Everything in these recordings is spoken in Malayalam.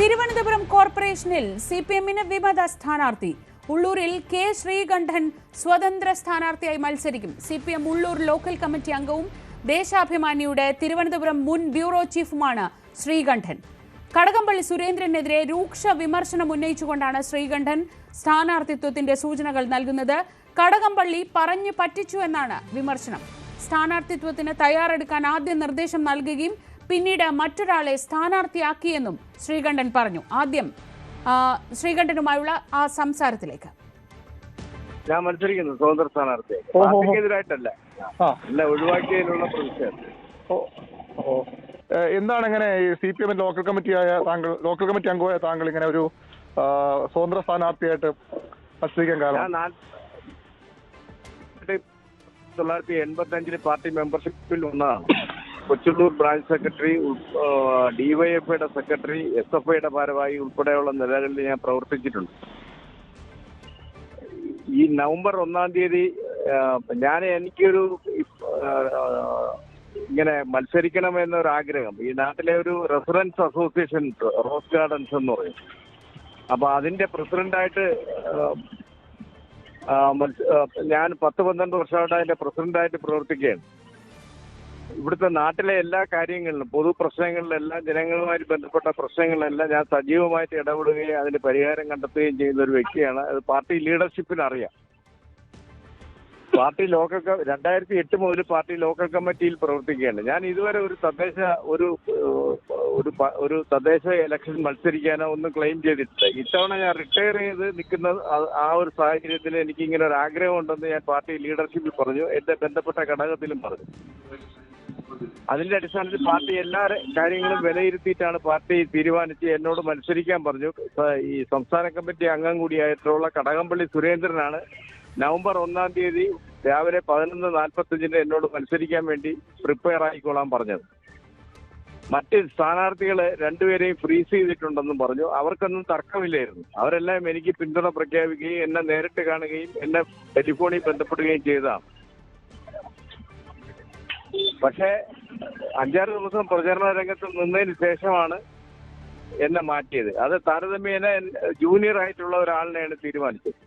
തിരുവനന്തപുരം കോർപ്പറേഷനിൽ സിപിഎമ്മിന് വിമത സ്ഥാനാർത്ഥി. ഉള്ളൂരിൽ കെ ശ്രീകണ്ഠൻ സ്വതന്ത്ര സ്ഥാനാർത്ഥിയായി മത്സരിക്കും. സിപിഎം ഉള്ളൂർ ലോക്കൽ കമ്മിറ്റി അംഗവും ദേശാഭിമാനിയുടെ തിരുവനന്തപുരം മുൻ ബ്യൂറോ ചീഫുമാണ് ശ്രീകണ്ഠൻ. കടകംപള്ളി സുരേന്ദ്രനെതിരെ രൂക്ഷ വിമർശനം ഉന്നയിച്ചുകൊണ്ടാണ് ശ്രീകണ്ഠൻ സ്ഥാനാർത്ഥിത്വത്തിന്റെ സൂചനകൾ നൽകുന്നത്. കടകംപള്ളി പറഞ്ഞു പറ്റിച്ചു എന്നാണ് വിമർശനം. സ്ഥാനാർത്ഥിത്വത്തിന് തയ്യാറെടുക്കാൻ ആദ്യം നിർദ്ദേശം നൽകുകയും പിന്നീട് മറ്റൊരാളെ സ്ഥാനാർത്ഥിയാക്കിയെന്നും ശ്രീകണ്ഠൻ പറഞ്ഞു. ആദ്യം ശ്രീകണ്ഠനുമായുള്ള ആ സംസാരത്തിലേക്ക്. ഞാൻ മത്സരിക്കുന്നു സ്വതന്ത്ര സ്ഥാനാർത്ഥിയായിട്ടല്ല, ഒഴിവാക്കിയതിലുള്ള പ്രതിഷേധം. എന്താണ് ഇങ്ങനെ CPM ലോക്കൽ കമ്മിറ്റി അംഗമായ താങ്കൾ ഇങ്ങനെ ഒരു സ്വതന്ത്ര സ്ഥാനാർത്ഥിയായിട്ട് മത്സരിക്കാൻ കാരണം? 1985 പാർട്ടി മെമ്പർഷിപ്പിൽ ഒന്നാണ്. കൊച്ചുള്ളൂർ ബ്രാഞ്ച് സെക്രട്ടറി, DYFIയുടെ സെക്രട്ടറി, SFIയുടെ ഭാരവാഹി ഉൾപ്പെടെയുള്ള നിലകളിൽ ഞാൻ പ്രവർത്തിച്ചിട്ടുണ്ട്. ഈ നവംബർ 1 തീയതി എനിക്കൊരു ഇങ്ങനെ മത്സരിക്കണമെന്നൊരാഗ്രഹം. ഈ നാട്ടിലെ ഒരു റെസിഡൻസ് അസോസിയേഷൻ റോസ് ഗാർഡൻസ് എന്ന് പറയും. അപ്പൊ അതിന്റെ പ്രസിഡന്റായിട്ട് ഞാൻ 10-12 വർഷമായിട്ട് അതിന്റെ പ്രസിഡന്റായിട്ട് പ്രവർത്തിക്കുകയാണ്. ഇവിടുത്തെ നാട്ടിലെ എല്ലാ കാര്യങ്ങളിലും, പൊതു പ്രശ്നങ്ങളിലെല്ലാം, ജനങ്ങളുമായി ബന്ധപ്പെട്ട പ്രശ്നങ്ങളിലെല്ലാം ഞാൻ സജീവമായിട്ട് ഇടപെടുകയും അതിന് പരിഹാരം കണ്ടെത്തുകയും ചെയ്യുന്ന ഒരു വ്യക്തിയാണ്. അത് പാർട്ടി ലീഡർഷിപ്പിന് അറിയാം. പാർട്ടി 2008 മുതൽ പാർട്ടി ലോക്കൽ കമ്മിറ്റിയിൽ പ്രവർത്തിക്കുകയാണ്. ഞാൻ ഇതുവരെ ഒരു തദ്ദേശ ഇലക്ഷൻ മത്സരിക്കാനോ ഒന്നും ക്ലെയിം ചെയ്തിട്ടില്ല. ഇത്തവണ ഞാൻ റിട്ടയർ ചെയ്ത് നിൽക്കുന്ന ആ ഒരു സാഹചര്യത്തിൽ എനിക്ക് ഇങ്ങനെ ഒരു ആഗ്രഹം ഉണ്ടെന്ന് ഞാൻ പാർട്ടി ലീഡർഷിപ്പിൽ പറഞ്ഞു, എന്റെ ബന്ധപ്പെട്ട ഘടകത്തിലും പറഞ്ഞു. അതിന്റെ അടിസ്ഥാനത്തിൽ പാർട്ടി എല്ലാ കാര്യങ്ങളും വിലയിരുത്തിയിട്ടാണ് പാർട്ടി തീരുമാനിച്ച് എന്നോട് മത്സരിക്കാൻ പറഞ്ഞു. ഈ സംസ്ഥാന കമ്മിറ്റി അംഗം കൂടിയായിട്ടുള്ള കടകംപള്ളി സുരേന്ദ്രനാണ് നവംബർ 1 തീയതി രാവിലെ 11:45 എന്നോട് മത്സരിക്കാൻ വേണ്ടി പ്രിപ്പയർ ആയിക്കോളാൻ പറഞ്ഞത്. മറ്റ് സ്ഥാനാർത്ഥികളെ 2 പേരെയും ഫ്രീസ് ചെയ്തിട്ടുണ്ടെന്നും പറഞ്ഞു. അവർക്കൊന്നും തർക്കമില്ലായിരുന്നു. അവരെല്ലാം എനിക്ക് പിന്തുണ പ്രഖ്യാപിക്കുകയും എന്നെ നേരിട്ട് കാണുകയും എന്നെ ടെലിഫോണിൽ ബന്ധപ്പെടുകയും ചെയ്തതാണ്. പക്ഷേ 5-6 ദിവസം പ്രചരണ രംഗത്ത് നിന്നതിന് ശേഷമാണ് എന്നെ മാറ്റിയത്. അത് താരതമ്യേന ജൂനിയർ ആയിട്ടുള്ള ഒരാളിനെയാണ് തീരുമാനിച്ചത്.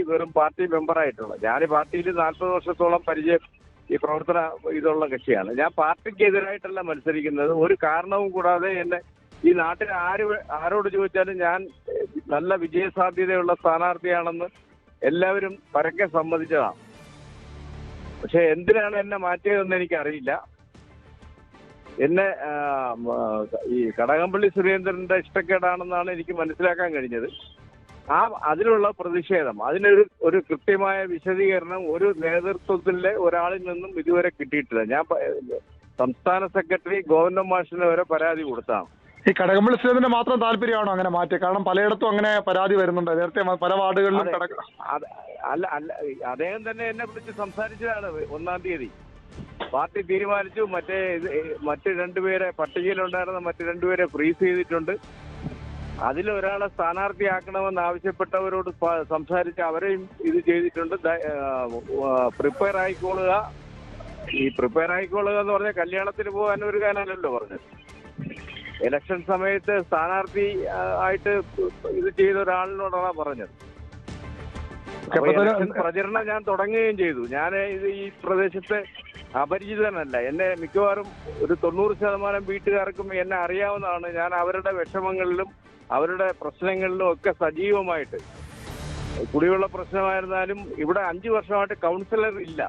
വെറും പാർട്ടി മെമ്പറായിട്ടുള്ള ഞാൻ പാർട്ടിയിൽ 40 വർഷത്തോളം പരിചയം, ഈ പ്രവർത്തന ഇതുള്ള കക്ഷിയാണ്. ഞാൻ പാർട്ടിക്ക് എതിരായിട്ടല്ല മത്സരിക്കുന്നത്. ഒരു കാരണവും കൂടാതെ എന്നെ ഈ നാട്ടിൽ ആരോട് ചോദിച്ചാലും ഞാൻ നല്ല വിജയസാധ്യതയുള്ള സ്ഥാനാർത്ഥിയാണെന്ന് എല്ലാവരും പരക്കെ സമ്മതിച്ചതാണ്. പക്ഷെ എന്തിനാണ് എന്നെ മാറ്റിയതെന്ന് എനിക്കറിയില്ല. എന്നെ ഈ കടകംപള്ളി സുരേന്ദ്രന്റെ ഇഷ്ടക്കേടാണെന്നാണ് എനിക്ക് മനസ്സിലാക്കാൻ കഴിഞ്ഞത്. അതിലുള്ള പ്രതിഷേധം, അതിനൊരു കൃത്യമായ വിശദീകരണം ഒരു നേതൃത്വത്തിലെ ഒരാളിൽ നിന്നും ഇതുവരെ കിട്ടിയിട്ടില്ല. ഞാൻ സംസ്ഥാന സെക്രട്ടറി ഗവർണർ മാഷിന് വരെ പരാതി കൊടുത്താണ്. ഈ കടകംപള്ളി സുരേന്ദ്രന്റെ മാത്രം താല്പര്യമാണോ അങ്ങനെ മാറ്റി? കാരണം പലയിടത്തും അങ്ങനെ പരാതി വരുന്നുണ്ട്. നേരത്തെ പല വാർഡുകളിലും അല്ല അദ്ദേഹം തന്നെ എന്നെ വിളിച്ച് സംസാരിച്ചതാണ് 1 തീയതി. പാർട്ടി തീരുമാനിച്ചു മറ്റ് 2 പേരെ, പട്ടികയിലുണ്ടായിരുന്ന മറ്റ് 2 പേരെ ഫ്രീസ് ചെയ്തിട്ടുണ്ട്. അതിലൊരാളെ സ്ഥാനാർത്ഥിയാക്കണമെന്ന് ആവശ്യപ്പെട്ടവരോട് സംസാരിച്ച് അവരെയും ഇത് ചെയ്തിട്ടുണ്ട്. പ്രിപ്പയർ ആയിക്കോളുക. ഈ പ്രിപ്പയർ ആയിക്കോളുക എന്ന് പറഞ്ഞാൽ കല്യാണത്തിന് പോകാൻ ഒരുക്കാനല്ലോ പറഞ്ഞത്. ഇലക്ഷൻ സമയത്ത് സ്ഥാനാർത്ഥി ആയിട്ട് ഇത് ചെയ്ത ഒരാളിനോടാണ് പറഞ്ഞത്. പ്രചരണം ഞാൻ തുടങ്ങുകയും ചെയ്തു. ഞാൻ ഈ പ്രദേശത്തെ അപരിചിതനല്ല. എന്നെ മിക്കവാറും ഒരു 90% വീട്ടുകാർക്കും എന്നെ അറിയാവുന്നതാണ്. ഞാൻ അവരുടെ വിഷമങ്ങളിലും അവരുടെ പ്രശ്നങ്ങളിലും ഒക്കെ സജീവമായിട്ട്, കുടിവെള്ള പ്രശ്നമായിരുന്നാലും ഇവിടെ 5 വർഷമായിട്ട് കൗൺസിലർ ഇല്ല.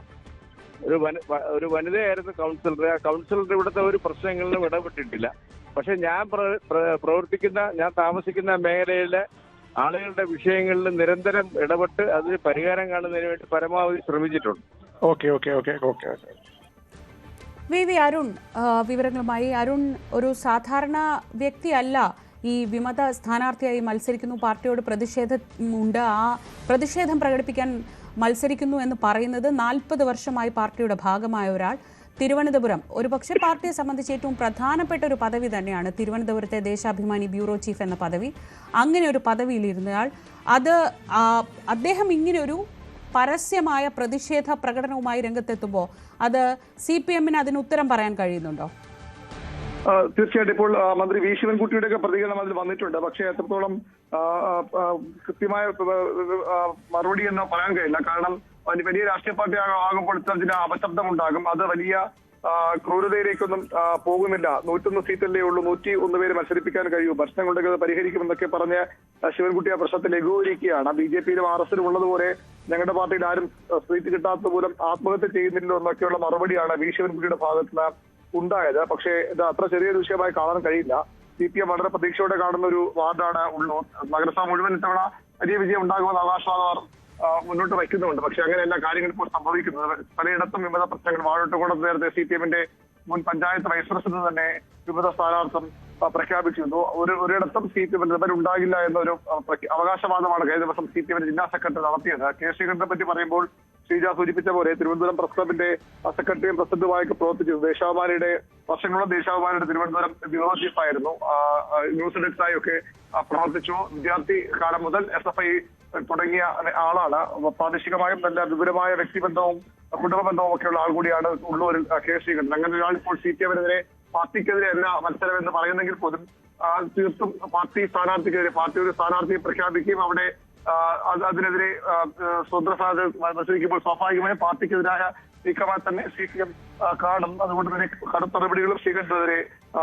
ഒരു വനിതയായിരുന്നു കൗൺസിലർ. ആ കൗൺസിലർ ഇവിടുത്തെ ഒരു പ്രശ്നങ്ങളിലും ഇടപെട്ടിട്ടില്ല. പക്ഷെ ഞാൻ ഞാൻ താമസിക്കുന്ന മേഖലയിലെ ആളുകളുടെ വിഷയങ്ങളിൽ നിരന്തരം ഇടപെട്ട് അതിന് പരിഹാരം കാണുന്നതിന് വേണ്ടി പരമാവധി ശ്രമിച്ചിട്ടുണ്ട്. വി അരുൺ വിവരങ്ങളുമായി. അരുൺ ഒരു സാധാരണ വ്യക്തിയല്ല ഈ വിമത സ്ഥാനാർത്ഥിയായി മത്സരിക്കുന്നു, പാർട്ടിയോട് പ്രതിഷേധമുണ്ട്, ആ പ്രതിഷേധം പ്രകടിപ്പിക്കാൻ മത്സരിക്കുന്നു എന്ന് പറയുന്നത് 40 വർഷമായി പാർട്ടിയുടെ ഭാഗമായ ഒരാൾ. തിരുവനന്തപുരം ഒരുപക്ഷെ പാർട്ടിയെ സംബന്ധിച്ച് ഏറ്റവും പ്രധാനപ്പെട്ട ഒരു പദവി തന്നെയാണ് തിരുവനന്തപുരത്തെ ദേശാഭിമാനി ബ്യൂറോ ചീഫ് എന്ന പദവി. അങ്ങനെ ഒരു പദവിയിലിരുന്നയാൾ അദ്ദേഹം ഇങ്ങനെയൊരു പരസ്യമായ പ്രതിഷേധ പ്രകടനവുമായി രംഗത്തെത്തുമ്പോൾ അത് CPM-ന് അതിന് ഉത്തരം പറയാൻ കഴിയുന്നുണ്ടോ? തീർച്ചയായിട്ടും ഇപ്പോൾ മന്ത്രി വി ശിവൻകുട്ടിയുടെയൊക്കെ പ്രതികരണം അതിൽ വന്നിട്ടുണ്ട്. പക്ഷേ എത്രത്തോളം കൃത്യമായ മറുപടി എന്ന് പറയാൻ കഴിയില്ല. കാരണം വലിയ രാഷ്ട്രീയ പാർട്ടി ആകുമ്പോൾ ചില അപശബ്ദം ഉണ്ടാകും. അത് വലിയ ക്രൂരതയിലേക്കൊന്നും പോകുന്നില്ല. 101 സീറ്റല്ലേ ഉള്ളൂ, 101 പേര് മത്സരിപ്പിക്കാൻ കഴിയൂ, പ്രശ്നങ്ങളുണ്ടെങ്കിൽ അത് പരിഹരിക്കുമെന്നൊക്കെ പറഞ്ഞ് ശിവൻകുട്ടി ആ പ്രശ്നത്തെ ലഘൂകരിക്കുകയാണ്. BJP-യിലും RS-ലും ഉള്ളതുപോലെ ഞങ്ങളുടെ പാർട്ടിയിൽ ആരും സീറ്റ് കിട്ടാത്തത് മൂലം ആത്മഹത്യ ചെയ്യുന്നില്ലോ എന്നൊക്കെയുള്ള മറുപടിയാണ് വി ശിവൻകുട്ടിയുടെ ഭാഗത്ത് ഉണ്ടായത്. പക്ഷേ ഇത് അത്ര ചെറിയൊരു വിഷയമായി കാണാൻ കഴിയില്ല. CPM വളരെ പ്രതീക്ഷയോടെ കാണുന്ന ഒരു വാർഡാണ് ഉള്ളൂർ. നഗരസഭ മുഴുവൻ ഇത്തവണ വലിയ വിജയം ഉണ്ടാകുമെന്ന് അവകാശവാദം മുന്നോട്ട് വയ്ക്കുന്നുണ്ട്. പക്ഷെ അങ്ങനെയല്ല കാര്യങ്ങൾ ഇപ്പോൾ സംഭവിക്കുന്നത്. പലയിടത്തും വിമത പ്രശ്നങ്ങൾ. വാഴോട്ടുകോടത്ത് നേരത്തെ CPM-ന്റെ മുൻ പഞ്ചായത്ത് വൈസ് പ്രസിഡന്റ് തന്നെ വിമത സ്ഥാനാർത്ഥം പ്രഖ്യാപിച്ചിരുന്നു. ഒരിടത്തും CPM റിബൽ ഉണ്ടാകില്ല എന്നൊരു അവകാശവാദമാണ് കഴിഞ്ഞ ദിവസം CPM-ന്റെ ജില്ലാ സെക്രട്ടറി നടത്തിയത്. കെ ശ്രീകണ്ഠനെ പറ്റി പറയുമ്പോൾ ശ്രീജ സൂചിപ്പിച്ച പോലെ തിരുവനന്തപുരം പ്രസ് ക്ലബിന്റെ സെക്രട്ടറിയും പ്രസിഡന്റുമായൊക്കെ പ്രവർത്തിച്ചു. ദേശാഭിമാനിയുടെ വർഷങ്ങളോളം ദേശാഭിമാനിയുടെ തിരുവനന്തപുരം ബ്യൂറോ ചീഫായിരുന്നു. ന്യൂസ് ഡെസ്കായി ഒക്കെ പ്രവർത്തിച്ചു. വിദ്യാർത്ഥി കാലം മുതൽ SFI തുടങ്ങിയ ആളാണ്. പ്രാദേശികമായും നല്ല വിപുലമായ വ്യക്തിബന്ധവും കുടുംബ ബന്ധവും ഒക്കെയുള്ള ആൾ കൂടിയാണ് ഉള്ളൂരിൽ കെ ശ്രീകണ്ഠൻ. അങ്ങനെ ഒരാൾ ഇപ്പോൾ CPM-നെതിരെ പാർട്ടിക്കെതിരെ അല്ല മത്സരം എന്ന് പറയുന്നെങ്കിൽ പോലും തീർത്തും പാർട്ടി സ്ഥാനാർത്ഥിക്കെതിരെ പാർട്ടി ഒരു സ്ഥാനാർത്ഥിയെ പ്രഖ്യാപിക്കുകയും അവിടെ അതിനെതിരെ സ്വതന്ത്ര സ്ഥാനാർത്ഥി മത്സരിക്കുമ്പോൾ സ്വാഭാവികമായും പാർട്ടിക്കെതിരായ നീക്കമായി തന്നെ CPM കാണും. അതുകൊണ്ട് തന്നെ കടുത്ത നടപടികളും ശ്രീകണ്ഠനെതിരെ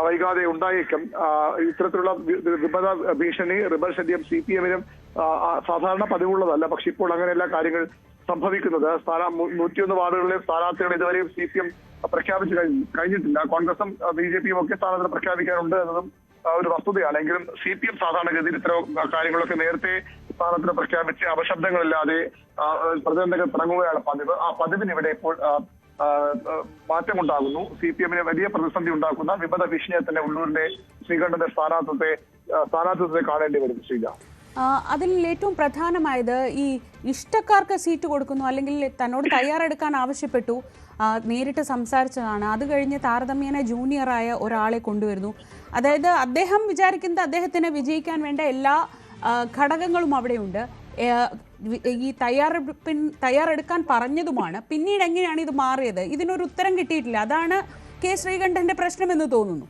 വൈകാതെ ഉണ്ടായേക്കും. ഇത്തരത്തിലുള്ള വിമത ഭീഷണി, റിബൽ ശല്യം CPM-നും സാധാരണ പതിവുള്ളതല്ല. പക്ഷെ ഇപ്പോൾ അങ്ങനെയല്ല കാര്യങ്ങൾ സംഭവിക്കുന്നത്. 101 വാർഡുകളിലെ സ്ഥാനാർത്ഥികൾ ഇതുവരെയും CPM പ്രഖ്യാപിച്ചു കഴിഞ്ഞിട്ടില്ല. കോൺഗ്രസും BJP-യും ഒക്കെ സ്ഥാനാർത്ഥി പ്രഖ്യാപിക്കാനുണ്ട് എന്നതും ഒരു വസ്തുതയാണ്. എങ്കിലും CPM സാധാരണഗതിയിൽ ഇത്തരം കാര്യങ്ങളൊക്കെ നേരത്തെ സ്ഥാനത്തിന് പ്രഖ്യാപിച്ച് അപശബ്ദങ്ങളില്ലാതെ പ്രചരണങ്ങൾ തുടങ്ങുകയാണ് പതിവ്. ആ പതിവിന് ഇവിടെ ഇപ്പോൾ മാറ്റമുണ്ടാകുന്നു. CPM-ന് വലിയ പ്രതിസന്ധി ഉണ്ടാക്കുന്ന വിമത ഭീഷണിയെ തന്നെ ഉള്ളൂരിന്റെ ശ്രീകണ്ഠന്റെ സ്ഥാനാർത്ഥിത്വത്തെ കാണേണ്ടി വരും. ശ്രീജ, അതിൽ ഏറ്റവും പ്രധാനമായത് ഈ ഇഷ്ടക്കാർക്ക് സീറ്റ് കൊടുക്കുന്നു, അല്ലെങ്കിൽ തന്നോട് തയ്യാറെടുക്കാൻ ആവശ്യപ്പെട്ടു, നേരിട്ട് സംസാരിച്ചതാണ്. അത് കഴിഞ്ഞ് താരതമ്യേന ജൂനിയറായ ഒരാളെ കൊണ്ടുവരുന്നു. അതായത് അദ്ദേഹം വിചാരിക്കുന്നത് അദ്ദേഹത്തിന് വിജയിക്കാൻ വേണ്ട എല്ലാ ഘടകങ്ങളും അവിടെയുണ്ട്. ഈ തയ്യാറെടുക്കാൻ പറഞ്ഞതുമാണ്. പിന്നീട് എങ്ങനെയാണ് ഇത് മാറിയത്? ഇതിനൊരു ഉത്തരം കിട്ടിയിട്ടില്ല. അതാണ് കെ ശ്രീകണ്ഠന്റെ പ്രശ്നമെന്ന് തോന്നുന്നു.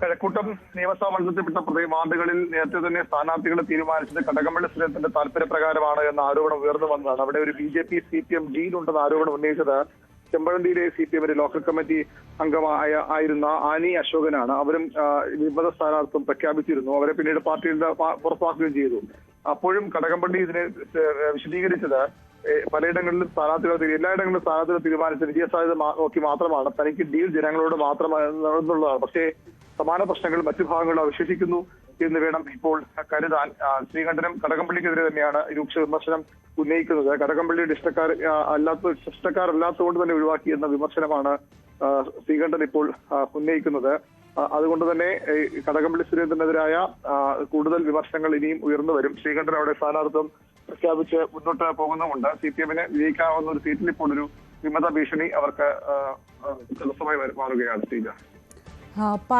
കഴക്കൂട്ടം നിയമസഭാ മണ്ഡലത്തിൽപ്പെട്ട വാർഡുകളിൽ നേരത്തെ തന്നെ സ്ഥാനാർത്ഥികളെ തീരുമാനിച്ചത് കടകംപള്ളി സുരേന്ദ്രന്റെ താല്പര്യപ്രകാരമാണ് എന്ന ആരോപണം ഉയർന്നു വന്നതാണ്. അവിടെ ഒരു BJP CPM ഡീലുണ്ടെന്ന ആരോപണം ഉന്നയിച്ചത് ചെമ്പഴന്തിയിലെ CPM-ന്റെ ലോക്കൽ കമ്മിറ്റി അംഗമായിരുന്ന ആനി അശോകനാണ്. അവരും വിമത സ്ഥാനാർത്ഥിത്വം പ്രഖ്യാപിച്ചിരുന്നു. അവരെ പിന്നീട് പാർട്ടിയിൽ പുറത്താക്കുകയും ചെയ്തു. അപ്പോഴും കടകംപള്ളി ഇതിനെ വിശദീകരിച്ചത് പലയിടങ്ങളിലും എല്ലായിടങ്ങളിലും സ്ഥാനാർത്ഥികൾ തീരുമാനിച്ച വിജയസാധ്യത നോക്കി മാത്രമാണ്. തനിക്ക് ഡീൽ ജനങ്ങളോട് മാത്രമെന്നുള്ളതാണ്. പക്ഷേ സമാന പ്രശ്നങ്ങൾ മറ്റു ഭാഗങ്ങളിൽ അവശേഷിക്കുന്നു എന്ന് വേണം ഇപ്പോൾ കരുതാൻ. ശ്രീകണ്ഠനും കടകംപള്ളിക്കെതിരെ തന്നെയാണ് രൂക്ഷ വിമർശനം ഉന്നയിക്കുന്നത്. കടകംപള്ളിയുടെ ഇഷ്ടക്കാരല്ലാത്തതുകൊണ്ട് തന്നെ ഒഴിവാക്കി എന്ന വിമർശനമാണ് ശ്രീകണ്ഠൻ ഇപ്പോൾ ഉന്നയിക്കുന്നത്. അതുകൊണ്ട് തന്നെ കടകംപള്ളി സുരേന്ദ്രനെതിരായ കൂടുതൽ വിമർശനങ്ങൾ ഇനിയും ഉയർന്നു വരും. ശ്രീകണ്ഠൻ അവിടെ സ്ഥാനാർത്ഥിത്വം പ്രഖ്യാപിച്ച് മുന്നോട്ട് പോകുന്നുമുണ്ട്. CPM-ന് വിജയിക്കാവുന്ന ഒരു സീറ്റിൽ ഇപ്പോൾ ഒരു വിമത ഭീഷണി അവർക്ക് തടസ്സമായി മാറുകയാണ്.